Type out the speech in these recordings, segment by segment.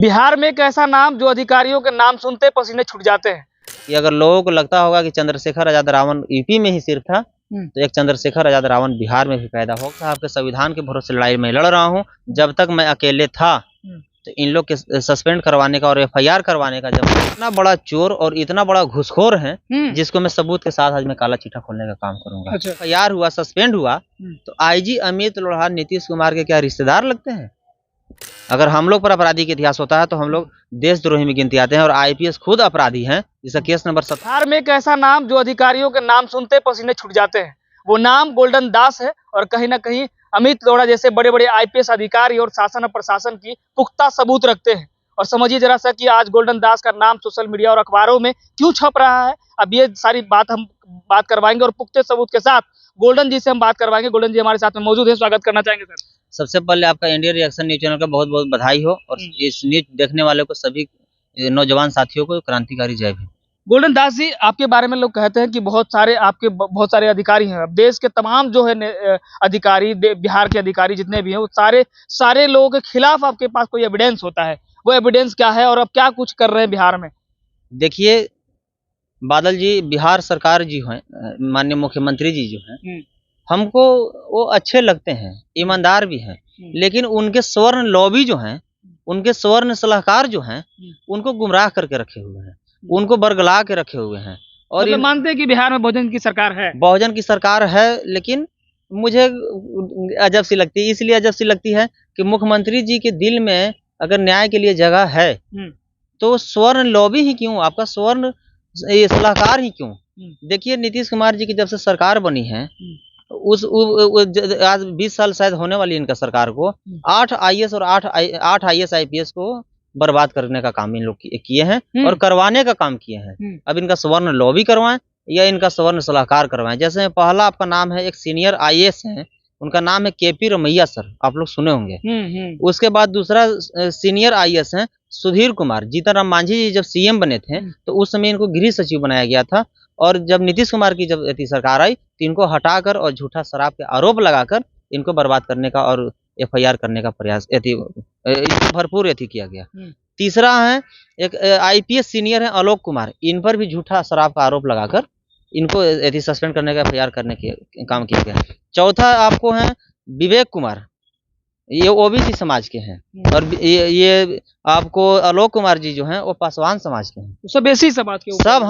बिहार में एक ऐसा नाम जो अधिकारियों के नाम सुनते पसीने छूट जाते हैं। कि अगर लोगों को लगता होगा कि चंद्रशेखर आजाद रावण यूपी में ही सिर्फ था, तो एक चंद्रशेखर आजाद रावण बिहार में भी पैदा होगा। आपके संविधान के भरोसे लड़ाई में लड़ रहा हूँ। जब तक मैं अकेले था तो इन लोग के सस्पेंड करवाने का और एफआईआर करवाने का, जब इतना बड़ा चोर और इतना बड़ा घुसखोर है जिसको मैं सबूत के साथ आज मैं काला चिट्ठा खोलने का काम करूंगा। अच्छा। एफआईआर हुआ, सस्पेंड हुआ, तो आईजी अमित लोढ़ा नीतीश कुमार के क्या रिश्तेदार लगते हैं? अगर हम लोग पर अपराधी का इतिहास होता है तो हम लोग देशद्रोही में गिनती आते हैं, और आईपीएस खुद अपराधी हैं, जिसका केस नंबर 7। बिहार में एक ऐसा नाम जो अधिकारियों के नाम सुनते पसीने छूट जाते हैं, वो नाम गोल्डन दास है। और कहीं ना कहीं अमित लोढ़ा जैसे बड़े बड़े आईपीएस अधिकारी और शासन और प्रशासन की पुख्ता सबूत रखते हैं। और समझिए जरा सा कि आज गोल्डन दास का नाम सोशल मीडिया और अखबारों में क्यों छप रहा है। अब ये सारी बात हम बात करवाएंगे और पुख्ते सबूत के साथ गोल्डन जी से हम बात करवाएंगे। गोल्डन जी हमारे साथ में मौजूद है, स्वागत करना चाहेंगे सर। सबसे पहले आपका इंडिया रिएक्शन न्यूज चैनल का बहुत बहुत बधाई हो, और इस न्यूज देखने वाले को, सभी नौजवान साथियों को क्रांतिकारी जय भीम। गोल्डन दास जी, आपके बारे में लोग कहते हैं कि बहुत सारे अधिकारी हैं। अब देश के तमाम जो है अधिकारी, बिहार के अधिकारी जितने भी हैं, वो सारे लोगों के खिलाफ आपके पास कोई एविडेंस होता है। वो एविडेंस क्या है और अब क्या कुछ कर रहे हैं बिहार में? देखिए बादल जी, बिहार सरकार जी हैं, माननीय मुख्यमंत्री जी जो हैं, हमको वो अच्छे लगते हैं, ईमानदार भी हैं, लेकिन उनके स्वर्ण लॉबी जो हैं, उनके स्वर्ण सलाहकार जो हैं, उनको गुमराह करके रखे हुए हैं, उनको बरगला के रखे हुए हैं। और मतलब मानते हैं कि बिहार में बहुजन की सरकार है? बहुजन की सरकार है, लेकिन मुझे अजब सी लगती है। इसलिए अजब सी लगती है कि मुख्यमंत्री जी के दिल में अगर न्याय के लिए जगह है तो स्वर्ण लॉबी ही क्यों, आपका स्वर्ण ये सलाहकार ही क्यों? देखिए नीतीश कुमार जी की जब से सरकार बनी है, आज 20 साल शायद होने वाली इनका सरकार को, 8 आईएएस और 8 आईएएस आईपीएस को बर्बाद करने का काम इन लोग किए हैं और करवाने का काम किए हैं। अब इनका स्वर्ण लॉबी करवाएं या इनका स्वर्ण सलाहकार करवाएं। जैसे पहला आपका नाम है, एक सीनियर आईएएस है, उनका नाम है केपी रमैया सर, आप लोग सुने होंगे। उसके बाद दूसरा सीनियर आईएएस है सुधीर कुमार। जीतन राम मांझी जी जब सीएम बने थे तो उस समय इनको गृह सचिव बनाया गया था, और जब नीतीश कुमार की जब सरकार आई तो इनको हटाकर और झूठा शराब के आरोप लगाकर इनको बर्बाद करने का और एफआईआर करने का प्रयास भरपूर किया गया। तीसरा है एक आईपीएस सीनियर है आलोक कुमार, इन पर भी झूठा शराब का आरोप लगाकर इनको सस्पेंड करने का एफआईआर करने के काम किया गया। चौथा आपको है विवेक कुमार, ये ओबीसी समाज के हैं, और ये आपको आलोक कुमार जी जो हैं वो पासवान समाज के हैं, सब एसी समाज के सब।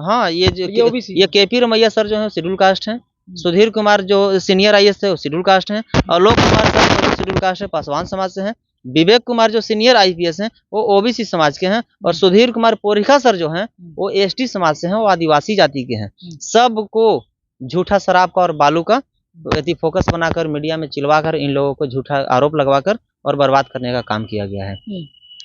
हाँ, ये केपी रमैया सर जो है शेड्यूल कास्ट हैं, सुधीर कुमार जो सीनियर आईएएस थे वो शेड्यूल कास्ट हैं, Alok Kumar sir schedule caste है, पासवान समाज से हैं। विवेक कुमार जो सीनियर आईपीएस हैं वो ओबीसी समाज के हैं, और सुधीर कुमार पोरिखा सर जो हैं वो एसटी समाज से हैं, वो आदिवासी जाति के हैं। सबको झूठा शराब का और बालू का फोकस बनाकर मीडिया में चिलवाकर इन लोगों को झूठा आरोप लगवाकर और बर्बाद करने का काम किया गया है।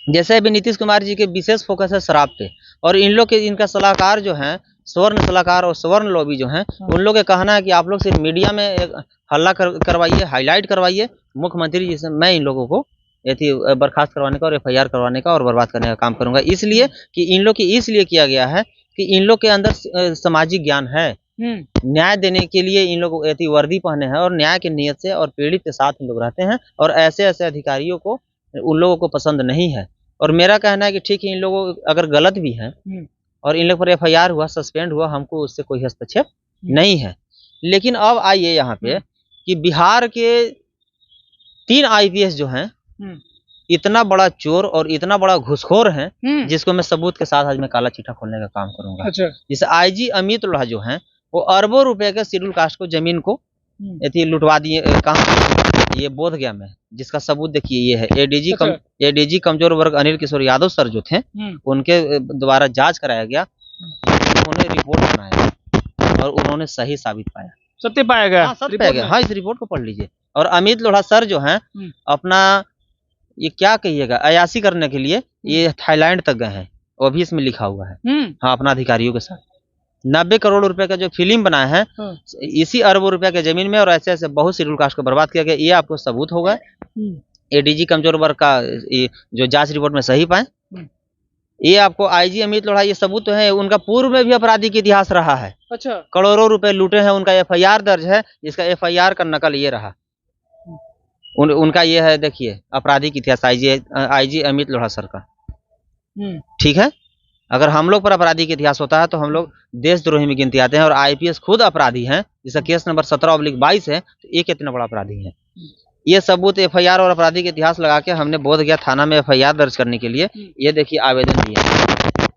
जैसे अभी नीतीश कुमार जी के विशेष फोकस है शराब पे, और इन लोग के इनका सलाहकार जो है, स्वर्ण सलाहकार और स्वर्ण लॉबी जो है, उन लोग का कहना है कि आप लोग सिर्फ मीडिया में हल्ला करवाइए, हाईलाइट करवाइए, मुख्यमंत्री जी से मैं इन लोगों को बर्खास्त करवाने का और एफआईआर करवाने का और बर्बाद करने का काम करूंगा। इसलिए कि इन लोग की इसलिए किया गया है कि इन लोग के अंदर सामाजिक ज्ञान है, न्याय देने के लिए इन लोग वर्दी पहने हैं और न्याय की नियत से और पीड़ित के साथ इन लोग रहते हैं, और ऐसे अधिकारियों को उन लोगों को पसंद नहीं है। और मेरा कहना है कि ठीक है, इन लोगों अगर गलत भी हैं और इन लोग पर एफआईआर हुआ, सस्पेंड हुआ, हमको उससे कोई हस्तक्षेप नहीं है। लेकिन अब आइए यहाँ पे कि बिहार के 3 आईपीएस जो हैं इतना बड़ा चोर और इतना बड़ा घुसखोर हैं, जिसको मैं सबूत के साथ आज मैं काला चिट्ठा खोलने का काम करूंगा। अच्छा। जैसे आईजी अमित लोढ़ा जो हैं वो अरबों रुपए के शेड्यूल कास्ट को जमीन को लुटवा दिए। कहाँ? ये बोधगया में, जिसका सबूत देखिए ये है। एडीजी कमजोर वर्ग अनिल किशोर यादव सर जो थे, उनके द्वारा जांच कराया गया, उन्होंने रिपोर्ट बनाया और उन्होंने सही साबित पाया, सत्य पाया गया। सत्य पाया गया। हाँ, इस रिपोर्ट को पढ़ लीजिए। और अमित लोढ़ा सर जो हैं अपना ये क्या कहिएगा अयासी करने के लिए ये थाईलैंड तक गए हैं, वो भी इसमें लिखा हुआ है। हाँ, अपना अधिकारियों के साथ 90 करोड़ रुपए का जो फिल्म बनाया है इसी अरबों रुपए के जमीन में, और ऐसे ऐसे बहुत शेड्यूल कास्ट को बर्बाद किया गया। ये आपको सबूत होगा। एडीजी कमजोर वर्ग का जो जांच रिपोर्ट में सही पाए, ये आपको आईजी अमित लोढ़ा, ये सबूत तो है। उनका पूर्व में भी अपराधी का इतिहास रहा है। अच्छा। करोड़ों रुपए लूटे हैं, उनका एफआईआर दर्ज है, जिसका एफआईआर का नकल ये रहा। उनका ये है, देखिए आपराधिक इतिहास आईजी अमित लोढ़ा सर का, ठीक है। अगर हम लोग पर आपराधिक इतिहास होता है तो हम लोग देशद्रोही में गिनती आते हैं, और आईपीएस खुद अपराधी हैं, जिसका केस नंबर 17/22 है, तो ये कितना बड़ा अपराधी है। ये सबूत एफआईआर और आपराधिक इतिहास लगा के हमने बोधगया थाना में एफआईआर दर्ज करने के लिए, ये देखिए आवेदन दिए हैं,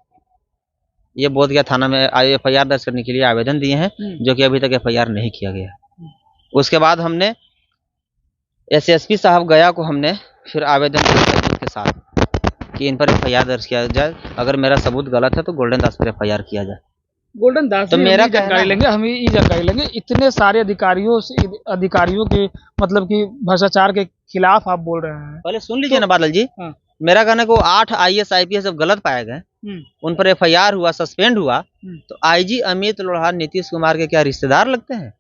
ये बोधगया थाना में एफआईआर दर्ज करने के लिए आवेदन दिए हैं, जो कि अभी तक एफआईआर नहीं किया गया। उसके बाद हमने एसएसपी साहब गया को हमने फिर आवेदन दिया सबूत के साथ कि इन पर एफआईआर दर्ज किया जाए, अगर मेरा सबूत गलत है तो गोल्डन दास पर एफआईआर किया जाए। गोल्डन दास तो मेरा जानकारी लेंगे, हम ये जानकारी लेंगे। इतने सारे अधिकारियों के मतलब कि भ्रष्टाचार के खिलाफ आप बोल रहे हैं, पहले सुन लीजिए ना बादल जी। मेरा कहना है कि 8 IAS IPS जब गलत पाए गए, उन पर एफआईआर हुआ, सस्पेंड हुआ, तो आईजी अमित लोढ़ा नीतीश कुमार के क्या रिश्तेदार लगते हैं?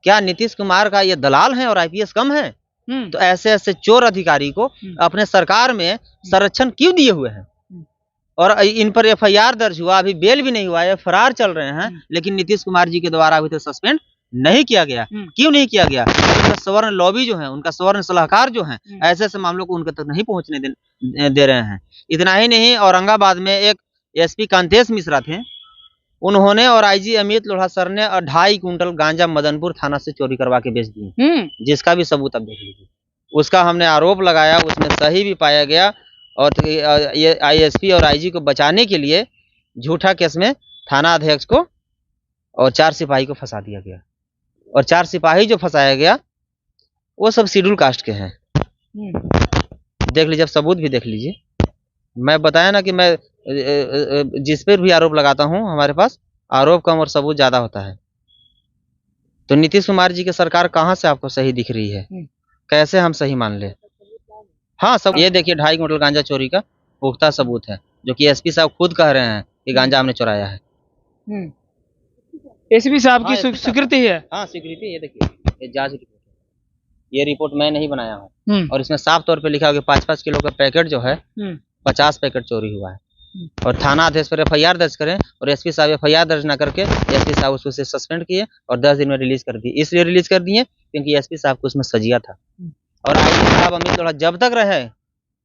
क्या नीतीश कुमार का ये दलाल हैं और आईपीएस कम है? तो ऐसे ऐसे चोर अधिकारी को अपने सरकार में संरक्षण क्यों दिए हुए हैं? और इन पर एफआईआर दर्ज हुआ, अभी बेल भी नहीं हुआ है, फरार चल रहे हैं, लेकिन नीतीश कुमार जी के द्वारा अभी तक सस्पेंड नहीं किया गया। क्यों नहीं किया गया? उनका स्वर्ण लॉबी जो है, उनका स्वर्ण सलाहकार जो है, ऐसे ऐसे मामलों को उनके तक नहीं पहुंचने दे रहे हैं। इतना ही नहीं, औरंगाबाद में एक एसपी कांतेश मिश्रा थे, उन्होंने और आईजी अमित लोढ़ा सर ने 2.5 क्विंटल गांजा मदनपुर थाना से चोरी करवा के बेच दिए, जिसका भी सबूत अब देख लीजिए। उसका हमने आरोप लगाया, उसमें सही भी पाया गया, और ये आईएसपी और आईजी को बचाने के लिए झूठा केस में थाना अध्यक्ष को और 4 सिपाही को फंसा दिया गया। और 4 सिपाही जो फंसाया गया वो सब शेड्यूल कास्ट के हैं। देख लीजिए, सबूत भी देख लीजिए। मैं बताया ना कि मैं जिस पर भी आरोप लगाता हूं, हमारे पास आरोप कम और सबूत ज्यादा होता है। तो नीतीश कुमार जी की सरकार कहां से आपको सही दिख रही है? कैसे हम सही मान ले? हाँ, सब ये देखिए 2.5 क्विंटल गांजा चोरी का पुख्ता सबूत है, जो कि एसपी साहब खुद कह रहे हैं कि गांजा हमने चुराया है। एसपी साहब की स्वीकृति है। हाँ, स्वीकृति। ये देखिए, ये जांच रिपोर्ट है, ये रिपोर्ट मैं नहीं बनाया हूँ, और इसमें साफ तौर पे लिखा हुआ 5-5 किलो का पैकेट जो है, 50 पैकेट चोरी हुआ है। और थाना अध्यक्ष पर एफआईआर दर्ज करें, और एसपी साहब एफआईआर दर्ज ना करके एसपी साहब उसको सस्पेंड किए और 10 दिन में रिलीज कर दिए। इसलिए रिलीज कर दिए क्योंकि एसपी साहब को उसमें सजिया था। और आईजी साहब अमित लोढ़ा जब तक रहे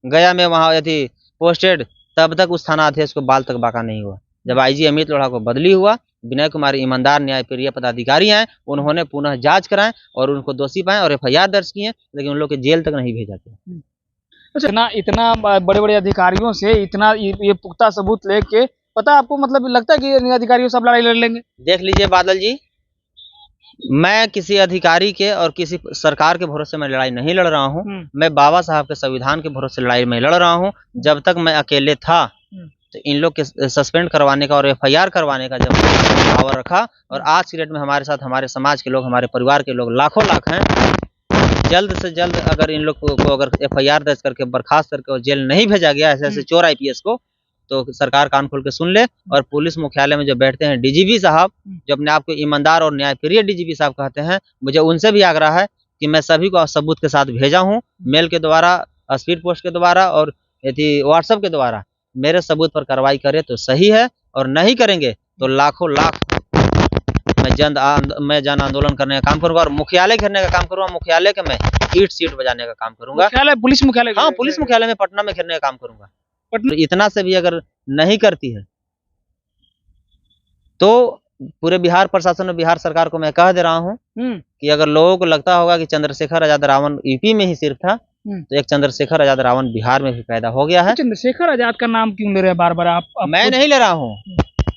गया में वहां यदि पोस्टेड, तब तक उस थाना अध्यक्ष को बाल तक बाका नहीं हुआ। जब आईजी अमित लोढ़ा को बदली हुआ, विनय कुमार ईमानदार न्यायप्रिय पदाधिकारी हैं, उन्होंने पुनः जांच कराएं और उनको दोषी पाएं और एफआईआर दर्ज किए, लेकिन उन लोग के जेल तक नहीं भेजा गया। अच्छा, इतना बड़े बड़े अधिकारियों से इतना ये पुख्ता सबूत लेके, पता आपको मतलब लगता है कि अधिकारियों सब लड़ाई लड़ लेंगे? देख लीजिए बादल जी, मैं किसी अधिकारी के और किसी सरकार के भरोसे में लड़ाई नहीं लड़ रहा हूँ। मैं बाबा साहब के संविधान के भरोसे लड़ाई में लड़ रहा हूँ। जब तक मैं अकेले था तो इन लोग के सस्पेंड करवाने का और एफआईआर करवाने का जब पावर रखा, और आज की डेट में हमारे साथ हमारे समाज के लोग, हमारे परिवार के लोग लाखों लाख हैं। जल्द से जल्द अगर इन लोग को अगर एफआईआर दर्ज करके बर्खास्त करके और जेल नहीं भेजा गया ऐसे ऐसे चोर आईपीएस को, तो सरकार कान खोल के सुन ले। और पुलिस मुख्यालय में जो बैठते हैं डीजीपी साहब, जो अपने आप को ईमानदार और न्यायप्रिय डीजीपी साहब कहते हैं, मुझे उनसे भी आग्रह है कि मैं सभी को सबूत के साथ भेजा हूँ, मेल के द्वारा, स्पीड पोस्ट के द्वारा और व्हाट्सएप के द्वारा। मेरे सबूत पर कार्रवाई करे तो सही है, और नहीं करेंगे तो लाखों लाख मैं जन आंदोलन करने का काम करूंगा और मुख्यालय घेरने का काम करूंगा। मुख्यालय के मैं ईट सीट बजाने का काम करूंगा। पुलिस मुख्यालय? हाँ, पुलिस मुख्यालय में पटना में घेरने का काम करूंगा। तो इतना से भी अगर नहीं करती है तो पूरे बिहार प्रशासन और बिहार सरकार को मैं कह दे रहा हूँ कि अगर लोगों को लगता होगा कि चंद्रशेखर आजाद रावण यूपी में ही सिर्फ था, तो एक चंद्रशेखर आजाद रावण बिहार में भी पैदा हो गया है। चंद्रशेखर आजाद का नाम क्यों ले रहे हैं बार बार आप? मैं नहीं ले रहा हूँ,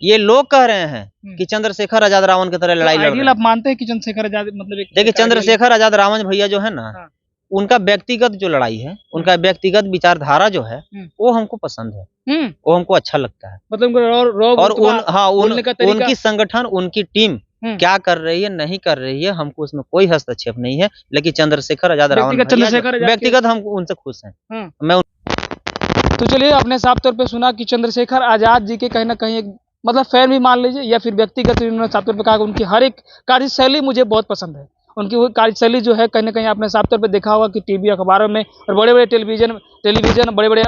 ये लोग कह रहे हैं कि चंद्रशेखर आजाद रावण की तरह लड़ाई लड़ रहे हैं। आप मानते हैं कि चंद्रशेखर आजाद मतलब देखिए, चंद्रशेखर आजाद रावण भैया जो है ना, उनका व्यक्तिगत जो लड़ाई है, उनका व्यक्तिगत विचारधारा जो है, वो हमको पसंद है, वो हमको अच्छा लगता है। मतलब और उनकी संगठन, उनकी टीम क्या कर रही है, नहीं कर रही है, हमको उसमें कोई हस्तक्षेप नहीं है। लेकिन चंद्रशेखर आजाद रावण व्यक्तिगत हम उनसे खुश हैं। तो चलिए, आपने साफ तौर पे सुना कि चंद्रशेखर आजाद जी के कहीं ना कहीं एक मतलब फैन भी मान लीजिए, या फिर व्यक्तिगत उन्होंने साफ तौर पे कहा कि उनकी हर एक कार्यशैली मुझे बहुत पसंद है। उनकी वो कार्यशैली जो है कहीं ना कहीं आपने साफ तौर पे देखा होगा कि टीवी अखबारों में और बड़े बड़े टेलीविजन बड़े बड़े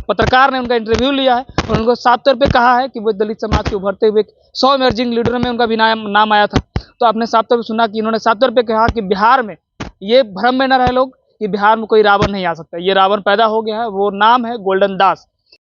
पत्रकार ने उनका इंटरव्यू लिया है, और उनको साफ तौर पे कहा है कि वो दलित समाज के उभरते हुए 100 इमर्जिंग लीडर में उनका भी नाम आया था। तो आपने साफ तौर पर सुना कि इन्होंने साफ तौर पर कहा कि बिहार में ये भ्रम में न रहे लोग कि बिहार में कोई रावण नहीं आ सकता। ये रावण पैदा हो गया है, वो नाम है गोल्डन दास।